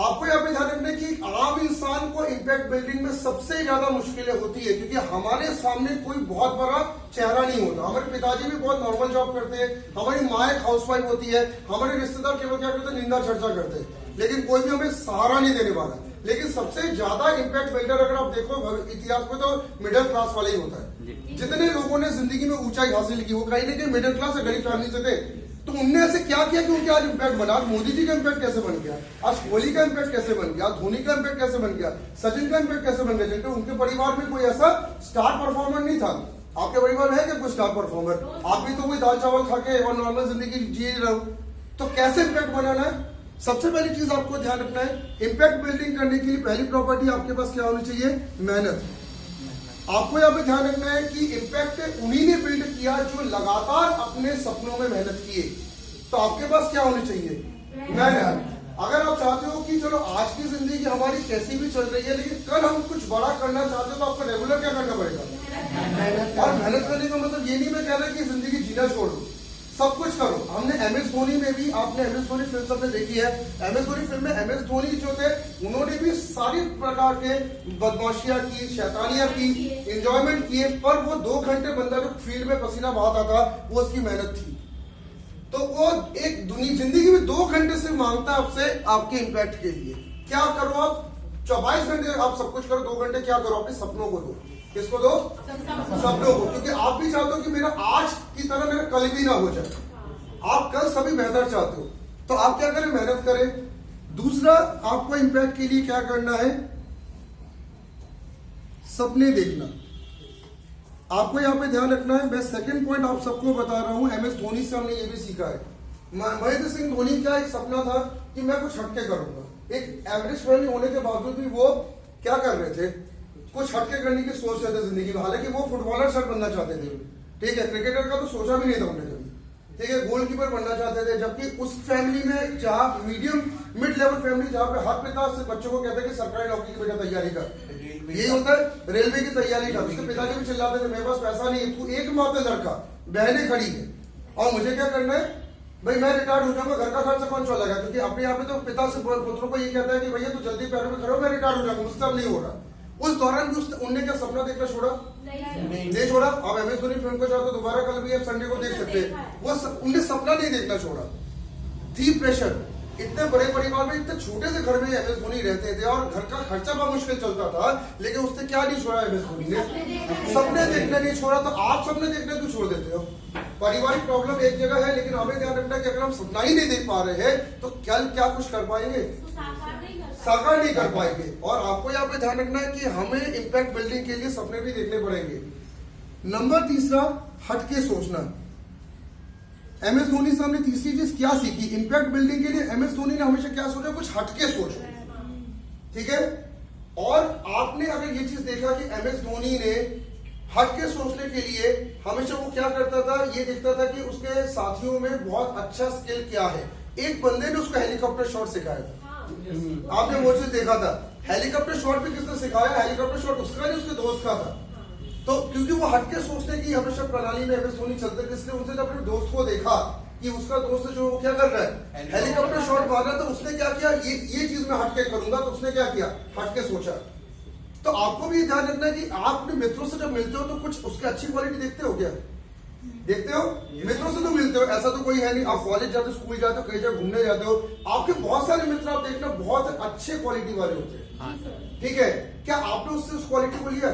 आपको यहाँ पे ध्यान रखना है कि आम इंसान को इम्पैक्ट बिल्डिंग में सबसे ज्यादा मुश्किलें होती है, क्योंकि हमारे सामने कोई बहुत बड़ा चेहरा नहीं होता। हमारे पिताजी भी बहुत नॉर्मल जॉब करते हैं, हमारी माँ एक हाउसवाइफ होती है, हमारे रिश्तेदार केवल क्या करते हैं, निंदा चर्चा करते हैं, लेकिन कोई भी हमें सहारा नहीं देने वाला। लेकिन सबसे ज्यादा इम्पैक्ट बिल्डर अगर आप देखो इतिहास में, तो मिडिल क्लास वाला ही होता है। जितने लोगों ने जिंदगी में ऊंचाई हासिल की वो कहीं ना कहीं मिडिल क्लास या गरीब फैमिली से थे। तो उनने ऐसे क्या किया कि उनके आज इम्पैक्ट बना। आज मोदी जी का इम्पैक्ट कैसे बन गया, आज कोहली का इम्पैक्ट कैसे बन गया, धोनी का इम्पैक्ट कैसे बन गया, सचिन का इम्पैक्ट कैसे बन गया, जिनके उनके परिवार में कोई ऐसा स्टार परफॉर्मर नहीं था। आपके परिवार में है क्या कोई स्टार परफॉर्मर? आप भी तो कोई दाल चावल खा के और नॉर्मल जिंदगी जी रहे हो। तो कैसे इम्पैक्ट बनाना है? सबसे पहली चीज आपको ध्यान रखना है, इम्पैक्ट बिल्डिंग करने के लिए पहली प्रॉपर्टी आपके पास क्या होनी चाहिए? मेहनत। आपको यहाँ पे ध्यान रखना है कि इम्पैक्ट उन्हीं ने बिल्ड किया जो लगातार अपने सपनों में मेहनत किए। तो आपके पास क्या होनी चाहिए? मेहनत। अगर आप चाहते हो कि चलो आज की जिंदगी हमारी कैसी भी चल रही है, लेकिन कल हम कुछ बड़ा करना चाहते हो, तो आपको रेगुलर क्या करना पड़ेगा? मेहनत। और मेहनत करने का मतलब ये नहीं मैं कह रहा कि जिंदगी जीना छोड़ दो, सब कुछ करो। हमने MS धोनी में भी, आपने MS धोनी फिल्म सबने देखी है, MS धोनी फिल्म में MS धोनी जो थे उन्होंने भी सारी प्रकार के बदमाशियां की, शैतानियां की, एंजॉयमेंट किए, पर वो 2 घंटे बंदा जो फील्ड में पसीना बहाता था वो उसकी मेहनत थी। तो वो एक दुनिया जिंदगी में 2 घंटे से मांगता है आपसे आपके इम्पैक्ट के लिए। क्या करो आप? 24 घंटे आप सब कुछ करो, 2 घंटे क्या करो? अपने सपनों को दो। किसको दो? सपनों को। क्योंकि आप भी चाहते हो कि मेरा आज की तरह मेरा कल भी ना हो जाए, आप कल सभी बेहतर चाहते हो। तो आप क्या करें? मेहनत करें। दूसरा, आपको इम्पैक्ट के लिए क्या करना है? सपने देखना। आपको यहाँ पे ध्यान रखना है। मैं सेकंड पॉइंट आप सबको बता रहा हूं, MS धोनी से हमने ये भी सीखा है। महेंद्र सिंह धोनी का एक सपना था कि मैं कुछ हटके करूंगा। एक एवरेज फैमिली होने के बावजूद भी वो क्या कर रहे थे? कुछ हटके करने की सोच रहे थे जिंदगी में। हालांकि वो फुटबॉलर सर बनना चाहते थे, ठीक है, क्रिकेटर का तो सोचा भी नहीं था उन्होंने कभी, ठीक है, गोलकीपर बनना चाहते थे। जबकि उस फैमिली में, जहां मीडियम मिड लेवल फैमिली, जहां पे हर पिता से बच्चों को कहते हैं कि सरकारी नौकरी की बेटा तैयारी कर, यही होता है, रेलवे की तैयारी कर। उसके पिताजी भी चिल्लाते थे मेरे पास पैसा नहीं है, तू एकमात्र लड़का, बहनें खड़ी है और मुझे क्या करना है भाई, मैं रिटायर्ड हो जाऊंगा, घर का खर्चा कौन चलाएगा? क्योंकि अपने यहाँ पे तो पिता से पुत्रों को ये कहता है कि भैया तू जल्दी पैरों में खड़े हो, मैं रिटायर्ड हो जाऊंगा, मुझसे अब नहीं हो रहा। उस दौरान भी उनने क्या सपना देखना छोड़ा? नहीं छोड़ा। अब MS धोनी फिल्म को चाहो तो दोबारा कल भी आप संडे को देख सकते हैं। वो उनने सपना नहीं देखना छोड़ा। थी प्रेशर, इतने बड़े परिवार में, इतने छोटे से घर में MS धोनी रहते थे और घर का खर्चा बहुत मुश्किल चलता था, लेकिन उसने क्या नहीं छोड़ा? MS धोनी ने सपने देखना नहीं छोड़ा। तो आप सपने देखना क्यों छोड़ देते हो? पारिवारिक प्रॉब्लम एक जगह है, लेकिन हमें ध्यान रखना है कि अगर हम सपना ही नहीं देख पा रहे हैं तो कल क्या कुछ कर पाएंगे? साकार नहीं कर पाएंगे। और आपको यहाँ पे ध्यान रखना है कि हमें इम्पैक्ट बिल्डिंग के लिए सपने भी देखने पड़ेंगे। नंबर तीसरा, हटके सोचना। MS धोनी से हमने तीसरी चीज क्या सीखी? इम्पैक्ट बिल्डिंग के लिए MS धोनी ने हमेशा क्या सोचा? कुछ हटके सोचो, ठीक है। और आपने अगर ये चीज देखा कि MS धोनी ने हटके सोचने के लिए हमेशा वो क्या करता था, ये देखता था कि उसके साथियों में बहुत अच्छा स्किल क्या है। एक बंदे ने उसको हेलीकॉप्टर शॉट सिखाया था, आपने वो चीज देखा था। हेलीकॉप्टर शॉट भी किसने सिखाया? हेलीकॉप्टर शॉट उसका नहीं, उसके दोस्त का था। तो क्योंकि वो हटके सोचने की हमेशा प्रणाली में MS धोनी चलते थे, इसलिए उनसे अपने दोस्त को देखा कि उसका दोस्त जो क्या कर रहा है, हेलीकॉप्टर शॉट मार रहा है, तो उसने क्या किया? ये चीज मैं हटके करूंगा। तो उसने क्या किया? हटके सोचा। तो आपको भी ध्यान रखना है कि आप अपने मित्रों से जब मिलते हो तो कुछ उसकी अच्छी क्वालिटी देखते हो क्या? देखते हो? मित्रों से तो मिलते हो, ऐसा तो कोई है नहीं। आप कॉलेज जाते हो, स्कूल जाते हो, कहीं जगह घूमने जाते हो, आपके बहुत सारे मित्र आप देखना बहुत अच्छे क्वालिटी वाले होते हैं, ठीक है। क्या आपने उससे उस क्वालिटी को लिया?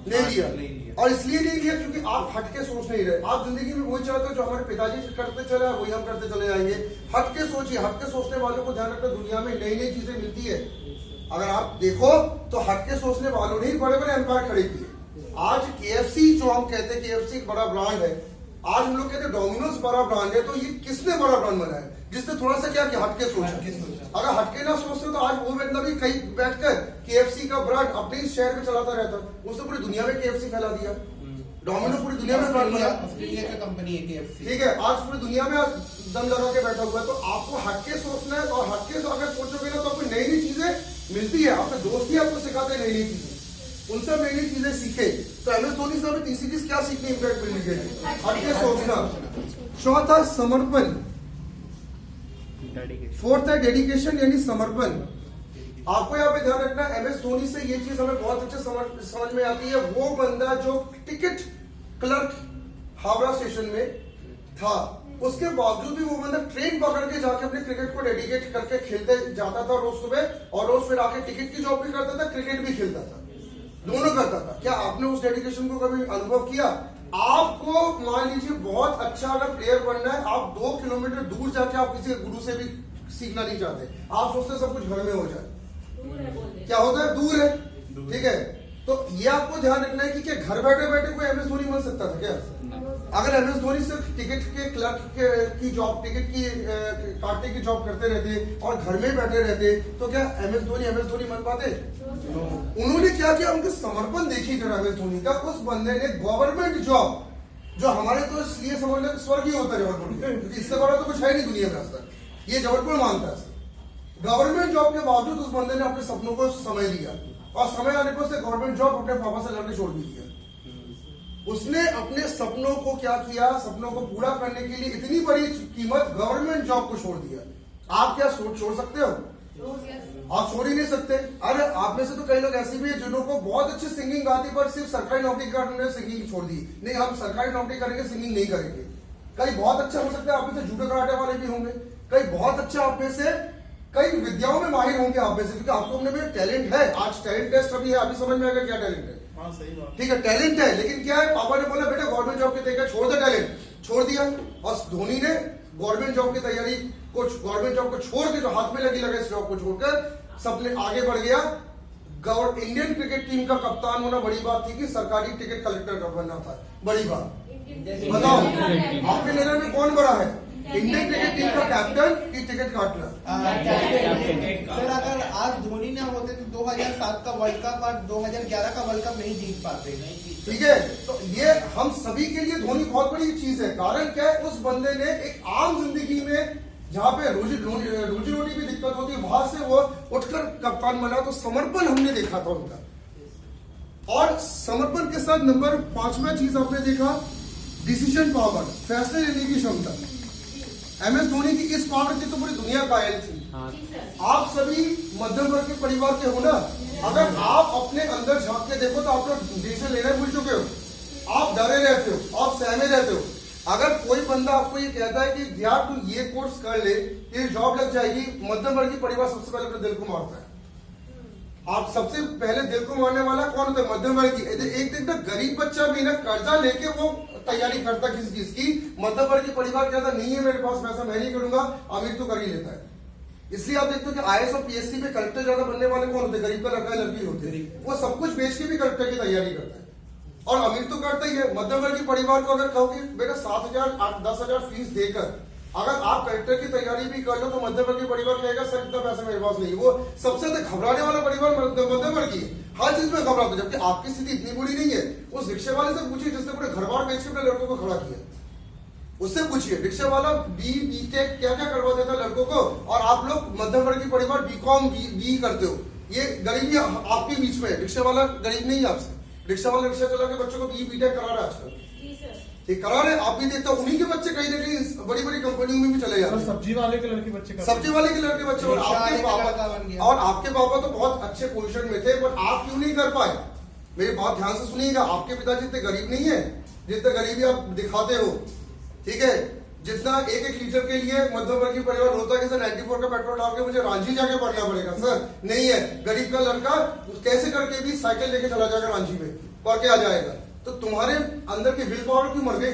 नहीं लिया। और इसलिए नहीं लिया क्योंकि आप हटके सोच नहीं रहे। आप जिंदगी में वही चाहते हो जो हमारे पिताजी करते चले, वही हम करते चले जाएंगे। हटके सोचिए। हटके सोचने वालों को ध्यान रखना, दुनिया में नई नई चीजें मिलती है। अगर आप देखो तो हटके सोचने वालों ने ही बड़े बड़े एम्पायर खड़े किए। आज KFC जो हम कहते हैं, KFC एक बड़ा ब्रांड है। आज हम लोग कहते हैं डोमिनोज बड़ा ब्रांड है। तो ये किसने बड़ा ब्रांड बनाया? जिसने थोड़ा सा क्या किया? हटके सोचा। अगर हटके ना सोचते तो आज वो बंदा भी कहीं बैठकर KFC का ब्रांड अपने ही शहर में चलाता रहता। उसने पूरी दुनिया में KFC फैला दिया। डोमिनो पूरी दुनिया में ब्रांड बना, ऑस्ट्रेलिया का कंपनी है KFC, ठीक है। आज पूरी दुनिया में दम लगा के बैठा हुआ है। तो आपको हटके सोचना है, और हटके से अगर सोचोगे ना तो आपको नई नई चीजें मिलती है। आपके दोस्त ही आपको सिखाते हैं नई नई चीजें, उनसे नई नई चीजें सीखे। तो MS धोनी से हमें तीसरी चीज क्या सीखनी? इम्पैक्ट बिल्डिंग के लिए हटके सोचना। चौथा, समर्पण। फोर्थ है डेडिकेशन यानी समर्पण। आपको यहाँ पे ध्यान रखना, MS धोनी से ये चीज हमें बहुत अच्छे समझ में आती है। वो बंदा जो टिकट क्लर्क हावड़ा स्टेशन में था, उसके बावजूद भी वो बंदा ट्रेन पकड़ के जाके अपने क्रिकेट को डेडिकेट करके खेलते जाता था रोज सुबह, और रोज फिर आके टिकट की जॉब भी करता था, क्रिकेट भी खेलता था, दोनों करता था। क्या आपने उस डेडिकेशन को कभी अनुभव किया? आपको मान लीजिए बहुत अच्छा अगर प्लेयर बनना है, आप 2 किलोमीटर दूर जाके आप किसी गुरु से भी सीखना नहीं चाहते, आप सोचते सब कुछ घर में हो जाए। क्या होता है? दूर है, ठीक है। तो ये आपको ध्यान रखना है कि क्या घर बैठे बैठे कोई MS धोनी बन सकता था क्या? अगर MS धोनी सिर्फ टिकट के क्लर्क की जॉब, टिकट की काटने की जॉब करते रहते और घर में बैठे रहते, तो क्या MS धोनी बन पाते? उन्होंने क्या किया? उनके समर्पण देखिए जरा MS धोनी का। उस बंदे ने गवर्नमेंट जॉब, जो हमारे तो इसलिए समझ लें स्वर्ग ही होता है जबलपुर, क्योंकि इससे बड़ा तो कुछ है नहीं दुनिया में आज तक, ये जबलपुर मानता है। गवर्नमेंट जॉब के बावजूद उस बंदे ने अपने सपनों को समय लिया, और समय आने पर उसने गवर्नमेंट जॉब अपने पापा से लड़के छोड़ भी दिया। उसने अपने सपनों को क्या किया? सपनों को पूरा करने के लिए इतनी बड़ी कीमत गवर्नमेंट जॉब को छोड़ दिया। आप क्या छोड़ सकते हो? आप छोड़ ही नहीं सकते। अरे आप में से तो कई लोग ऐसे भी हैं जिनको बहुत अच्छी सिंगिंग आती, पर सिर्फ सरकारी नौकरी करने सिंगिंग छोड़ दी। नहीं, हम सरकारी नौकरी करेंगे, सिंगिंग नहीं करेंगे। कई बहुत अच्छा हो सकता है, आप में से जूडो कराटे वाले भी होंगे, कई बहुत अच्छा आप में से कई विद्याओं में माहिर होंगे आप में से, क्योंकि आपको अपने में टैलेंट है। आज टैलेंट टेस्ट अभी है, अभी समझ में आएगा क्या टैलेंट है। हाँ, सही बात। ठीक है, टैलेंट है, लेकिन क्या है, पापा ने बोला बेटा गवर्नमेंट जॉब की तैयारी छोड़ दे, टैलेंट छोड़ दिया, और धोनी ने गवर्नमेंट जॉब की तैयारी को, गवर्नमेंट जॉब को छोड़ के, जो हाथ में लगी लगा इस जॉब को छोड़कर सबने आगे बढ़ गया। इंडियन क्रिकेट टीम का कप्तान होना बड़ी बात थी कि सरकारी टिकट कलेक्टर का बनना था बड़ी बात। बताओ आपके नजर में कौन बड़ा है, इंडियन क्रिकेट टीम का कैप्टन की टिकट काटना? सर अगर आज धोनी ना होते तो 2007 का वर्ल्ड कप और 2011 का वर्ल्ड कप नहीं जीत पाते। ठीक है, तो ये हम सभी के लिए धोनी बहुत बड़ी चीज है। कारण क्या है? उस बंदे ने एक आम जिंदगी में जहां पे रोजी रोटी भी दिक्कत होती है, वहां से वो उठकर कप्तान बना। तो समर्पण हमने देखा था उनका, और समर्पण के साथ नंबर 5वां चीज आपने देखा, डिसीजन पावर, फैसले लेने की क्षमता। MS धोनी की इस पावर की तो पूरी दुनिया कायल थी। आप सभी मध्यम वर्ग के परिवार के हो ना, अगर आप अपने अंदर झांक के देखो तो आप लोग डिसीजन लेना भूल चुके हो, आप डरे रहते हो, आप सहमे रहते हो। अगर कोई बंदा आपको ये कहता है कि यार तू ये कोर्स कर ले, तेरी जॉब लग जाएगी, मध्यम वर्ग की परिवार सबसे पहले अपने दिल को मारता है। आप सबसे पहले दिल को मारने वाला कौन होता है? मध्यम वर्ग की। एक दिन तक गरीब बच्चा भी ना कर्जा लेके वो तैयारी करता किसी चीज की, मध्यम वर्ग की परिवार कहता नहीं है मेरे पास पैसा, मैं नहीं करूंगा, अमीर तो कर ही लेता है। इसलिए आप देखते हो कि IAS और PSC में कलेक्टर ज्यादा बनने वाले कौन होते हैं? गरीब का लड़का लड़की होते हैं। वो सब कुछ बेच के भी कलेक्टर की तैयारी करता है, और अमीर तो करता ही है। मध्यम वर्ग की परिवार को अगर कहो कि बेटा 7,000 10,000 फीस देकर अगर आप कलेक्टर की तैयारी भी कर लो, तो मध्यम वर्ग की परिवार कहेगा सर इतना पैसा मेरे पास नहीं। वो सबसे ज्यादा घबराने वाला परिवार मध्यम वर्ग की है, हर चीज में घबराता है। जबकि आपकी स्थिति इतनी बुरी नहीं है। उस रिक्शे वाले से पूछिए जिसने पूरे घर बार बेच के अपने लड़कों को खड़ा किया, उससे पूछिए रिक्शे वाला BTech क्या क्या करवा देता लड़कों को, और आप लोग मध्यम वर्ग की परिवार BCom BE करते हो। ये गरीबी आपके बीच में है। रिक्शे वाला गरीब नहीं है आपसे, रिक्शा वाला रिक्शा चला के बच्चों को BE BTech करा रहा है आजकल, ठीक करा रहे। आप भी देखते हो उन्हीं के बच्चे कहीं ना कहीं बड़ी बड़ी कंपनियों में भी चले जाते हैं। सब्जी वाले के लड़के बच्चे, सब्जी वाले के लड़के बच्चे, और आपके पापा तो बहुत अच्छे पोजीशन में थे, पर आप क्यों नहीं कर पाए? मेरी बात ध्यान से सुनिएगा, आपके पिताजी इतने गरीब नहीं है जितने गरीबी आप दिखाते हो, ठीक है। जितना एक लीटर के लिए मध्यम वर्गीय परिवार होता है कि सर 94 का पेट्रोल डाल के मुझे रांची जाके पढ़ना पड़ेगा, सर नहीं है। गरीब का लड़का कैसे करके भी साइकिल लेके चला जाएगा रांची में, पढ़ के आ जाएगा। तो तुम्हारे अंदर की विल पावर क्यों मर गई?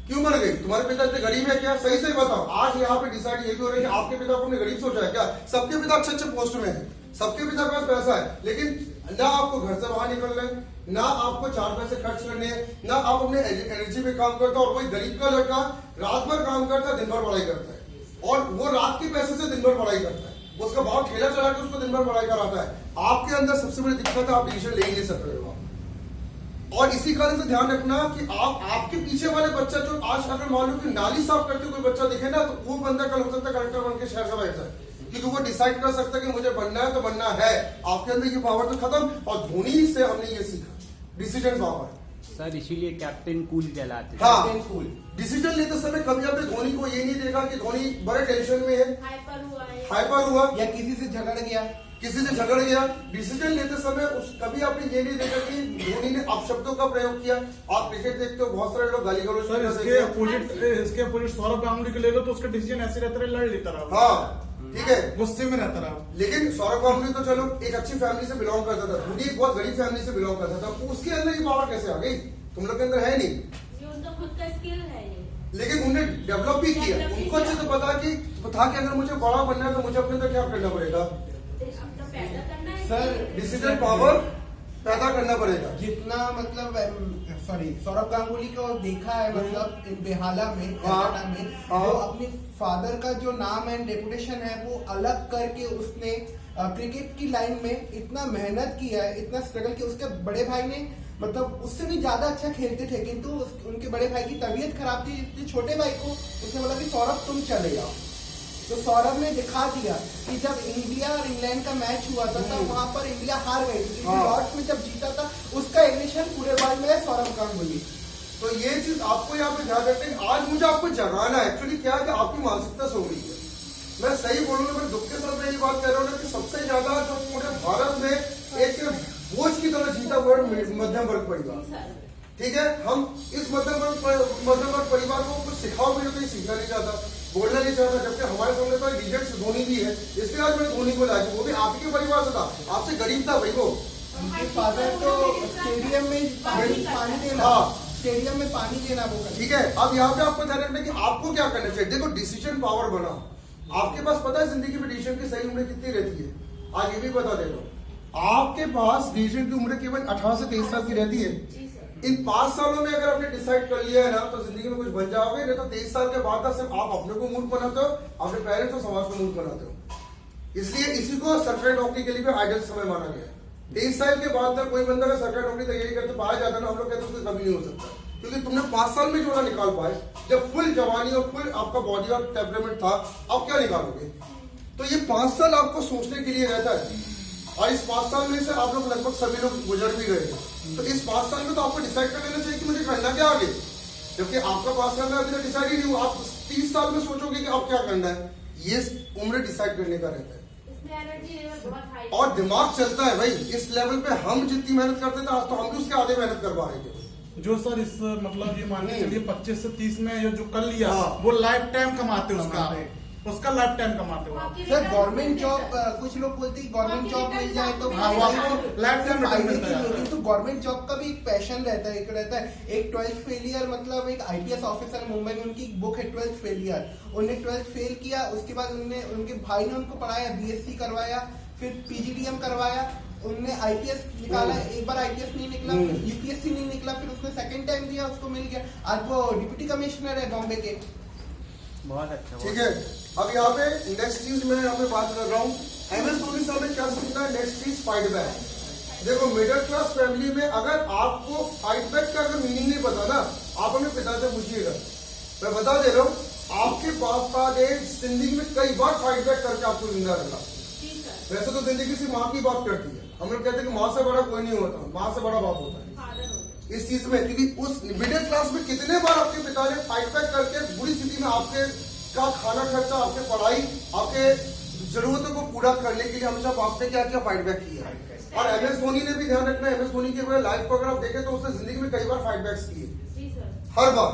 क्यों मर गई? तुम्हारे पिता इतने गरीब है क्या? सही सही बताओ। आज यहाँ पे डिसाइड ये भी हो रहा है कि आपके पिता को अपने गरीब सोचा है क्या? सबके पिता अच्छे अच्छे पोस्ट में है, सबके पिता के पास पैसा है, लेकिन ना आपको घर से बाहर निकल रहे, ना आपको 4 पैसे खर्च करने हैं, ना आप अपने एनर्जी में काम करते हो। और कोई गरीब का लड़का रात भर काम करता है, दिन भर पढ़ाई करता है, और वो रात के पैसे से दिन भर पढ़ाई करता है। उसका बाप ठेला चला के उसको दिन भर पढ़ाई कराता है। आपके अंदर सबसे बड़ी दिक्कत है, आप डिसीजन ले ही नहीं सक रहे हो। और इसी कारण से ध्यान रखना कि आपके पीछे वाले बच्चा जो आज अगर मान लो कि नाली साफ करते कोई बच्चा दिखे ना, तो वो बंदा कल हो सकता है कलेक्टर बन के शहर से बैठ जाए, क्योंकि वो डिसाइड कर सकता है कि मुझे बनना है तो बनना है। आपके अंदर ये पावर तो खत्म। और धोनी से हमने ये सीखा डिसीजन पावर। सर इसीलिए कैप्टन कूल कहलाते हैं। हाँ। Captain cool. डिसीजन लेते समय कभी आपने धोनी को ये नहीं देखा कि धोनी बड़े टेंशन में है, हाइपर हुआ या किसी से झगड़ गया, किसी से झगड़ गया। डिसीजन लेते समय कभी आपने ये नहीं देखा कि धोनी ने अपशब्दों का प्रयोग किया। आप क्रिकेट देखते हो, बहुत सारे लोग गाली गलौज सर इसके अपोजिट सौरभ गांगुली को ले लो तो उसका डिसीजन ऐसे रहता रहा, लड़ लेता रहा, हाँ ठीक है, गुस्से में रहता रहा। लेकिन सौरभ गांगुली तो चलो एक अच्छी फैमिली से बिलोंग करता था, धोनी एक बहुत गरीब फैमिली से बिलोंग करता था, तो उसके अंदर ये पावर कैसे आ गई? तुम लोग के अंदर है नहीं, ये उनका खुद का स्किल है ये। लेकिन उन्हें डेवलप भी किया। उनको अच्छे से पता कि अगर मुझे बड़ा बनना है तो मुझे अपने अंदर क्या करना पड़ेगा, अपना पैदा करना है सर, डिसीजन पावर पैदा करना पड़ेगा। जितना मतलब सौरभ गांगुली को देखा है, मतलब बेहाला में, हाँ। कलकत्ता में, हाँ। वो अपने फादर का जो नाम एंड रेपुटेशन है वो अलग करके उसने क्रिकेट की लाइन में इतना मेहनत किया है, इतना स्ट्रगल किया। उसके बड़े भाई ने मतलब उससे भी ज्यादा अच्छा खेलते थे, किंतु उनके बड़े भाई की तबीयत खराब थी, इसलिए छोटे भाई को उसने बोला कि सौरभ तुम चले जाओ। तो सौरभ ने दिखा दिया कि जब इंडिया और इंग्लैंड का मैच हुआ था तब वहां पर इंडिया हार गई थी, हाँ। लॉर्ड्स में जब जीता था उसका एग्निशन पूरे वर्ल्ड में है सौरभ गांगुली। तो ये चीज आपको यहाँ पे ध्यान रखते हैं। आज मुझे आपको जगाना है, एक्चुअली क्या है कि आपकी मानसिकता सो गई है। मैं सही बोलूंगा, मैं दुख के साथ मैं ये बात कह रहा हूँ ना कि सबसे ज्यादा जो पूरे भारत में एक बोझ की तरह जीता हुआ है मध्यम वर्ग परिवार। ठीक है, हम इस मध्यम वर्ग परिवार को कुछ सिखाओ, मेरे को सीखना नहीं चाहता, बोलना नहीं चाहता, जबकि हमारे सामने तो लीजेंड्स धोनी भी है। इसलिए आज मैंने धोनी को लाया, वो भी आपके परिवार से था, आपसे गरीब था भाई वो। उनके फादर तो स्टेडियम में पानी देना, हाँ। स्टेडियम में पानी देना वो करते। ठीक है, अब यहाँ पे आपको ध्यान रखना है कि आपको क्या करना चाहिए। देखो, डिसीजन पावर बना, आपके पास पता है जिंदगी में डिसीजन की सही उम्र कितनी रहती है? आज ये भी बता दे रहा हूँ, आपके पास डिसीजन की उम्र केवल 18 से 23 साल की रहती है। इन 5 सालों में अगर आपने डिसाइड कर लिया है ना तो जिंदगी में कुछ बन जाओगे, नहीं तो 23 साल के बाद ना सिर्फ आप अपने को मूर्ख बनाते हो, अपने पेरेंट्स और समाज को मूर्ख बनाते हो। इसलिए इसी को सरकारी नौकरी के लिए भी आइडियल समय माना गया है। 23 साल के बाद तक कोई बंदा अगर सरकारी नौकरी तैयारी करते पाया जाता है ना, हम लोग कहते हैं उसको कभी नहीं हो सकता, क्योंकि तुमने 5 साल में जो ना निकाल पाए, जब फुल जवानी और फुल आपका बॉडी और टेम्परामेंट था, अब क्या निकालोगे? तो ये 5 साल आपको सोचने के लिए रहता है, और इस 5 साल में से आप लोग लगभग सभी लोग गुजर भी गए हैं। तो इस 5 साल में तो आपको डिसाइड कर लेना चाहिए कि मुझे करना क्या आगे, जबकि आपका 5 साल में अभी तक डिसाइड ही नहीं हुआ। आप 30 साल में सोचोगे कि आप क्या करना है, ये उम्र डिसाइड करने का रहता है। इसमें एनर्जी लेवल बहुत हाई और दिमाग चलता है भाई, इस लेवल पे हम जितनी मेहनत करते थे आज तो हम भी उसके आधे मेहनत कर पा रहे थे। जो सर इस मतलब ये मान के चलिए 25 से 30 में जो कर लिया, हाँ। वो लाइफ टाइम कमाते उसका लाइफ टाइम कमाते हो। सर गवर्नमेंट जॉब, कुछ लोग बोलते हैं गवर्नमेंट जॉब मिल जाए तो हाँ, वो आपको लाइफ टाइम फायदे मिलता की है। नहीं होती। तो गवर्नमेंट जॉब का भी एक पैशन रहता है, एक रहता है। एक 12th फेलियर, मतलब एक IPS ऑफिसर मुंबई में, उनकी बुक है 12th फेलियर। उन्होंने 12th फेल किया, उसके बाद उनके भाई ने उनको पढ़ाया, BSc करवाया, फिर PGDM करवाया, उनने IPS निकाला, एक बार IPS नहीं निकला, UPSC नहीं निकला, फिर उसने सेकंड टाइम दिया, उसको मिल गया। आज वो डिप्टी कमिश्नर है बॉम्बे के। बहुत अच्छा। ठीक है, अब यहाँ पे नेक्स्ट चीज मैं यहाँ पे बात कर रहा हूँ, MS धोनी साहब ने क्या सीखना है? नेक्स्ट चीज फाइट बैक। देखो, मिडिल क्लास फैमिली में अगर आपको फाइट बैक का अगर मीनिंग नहीं पता ना, आप अपने पिता से पूछिएगा। मैं बता दे रहा हूँ, आपके बाप ने जिंदगी में कई बार फाइट बैक करके आपको जिंदा रखा। वैसे तो जिंदगी सिर्फ माँ की बात करती है, हम लोग कहते हैं कि माँ से बड़ा कोई नहीं होता, माँ से बड़ा बाप होता है इस चीज में। क्योंकि उस मिडिल क्लास में कितने बार आपके पिता ने फाइट बैक करके बुरी स्थिति में आपके का खाना खर्चा, आपके पढ़ाई, आपके जरूरतों को पूरा करने के लिए हमेशा बाप ने क्या किया? फाइट बैक किया। और MS धोनी ने भी ध्यान रखना है, MS धोनी के लाइफ को अगर आप देखें तो उसने जिंदगी में कई बार फाइट बैक्स किए, हर बार।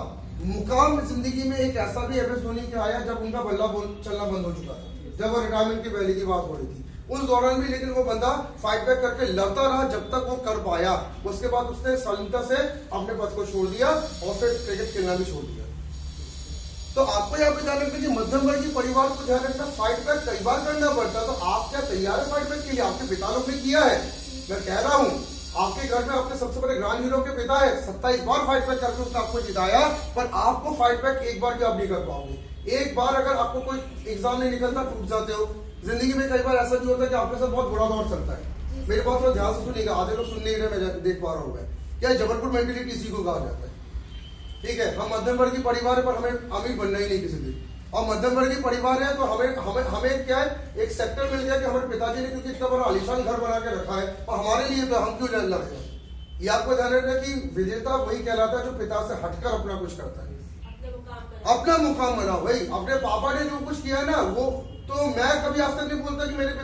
मुकाम जिंदगी में एक ऐसा भी MS धोनी के आया जब उनका बल्ला चलना बंद हो चुका था, जब वो रिटायरमेंट की पहले की बात हो रही थी, उस दौरान भी लेकिन वो बंदा फाइट बैक करके लड़ता रहा जब तक वो कर पाया। उसके बाद उसने सरलता से अपने पद को छोड़ दिया और फिर क्रिकेट खेलना भी छोड़ दिया। तो आपको यहाँ पे ध्यान रखना कि मध्यम वर्गीय परिवार को ध्यान रखना, फाइट बैक कई बार करना पड़ता। तो आप क्या तैयार है फाइट बैक के लिए? आपके पिता लोग ने किया है। मैं कह रहा हूँ, आपके घर में आपके सबसे बड़े ग्रांड हीरो के पिता है, 27 बार फाइट बैक करके उसने आपको जिताया, पर आपको फाइट बैक एक बार भी आप नहीं कर पाओगे। एक बार अगर आपको कोई एग्जाम नहीं निकलता, टूट जाते हो। जिंदगी में कई बार ऐसा भी होता है कि आपके साथ बहुत बुरा दौर चलता है। मेरी बात थोड़ा ध्यान से सुनिएगा, आधे लोग सुन नहीं रहे, मैं देख पा रहा हूँ। क्या जबलपुर मेंटेलिटी इसी को कहा जाता है। ठीक है, हम मध्यम वर्गीय परिवार है पर हमें अमीर बनना ही नहीं किसी दिन। और मध्यम वर्गीय परिवार है तो हमें क्या है, एक सेक्टर मिल गया कि हमारे पिताजी ने क्योंकि इतना बड़ा आलीशान घर बना के रखा है, और हमारे लिए तो हम क्यों लड़ रहे हैं? ये आपको ध्यान रखना कि विजेता वही कहलाता है जो पिता से हटकर अपना कुछ करता है, अपने मुकाम पर अपना मुकाम बनाओ। भाई अपने पापा ने जो कुछ किया ना, वो तो मैं कभी आज तक नहीं बोलता कि मेरे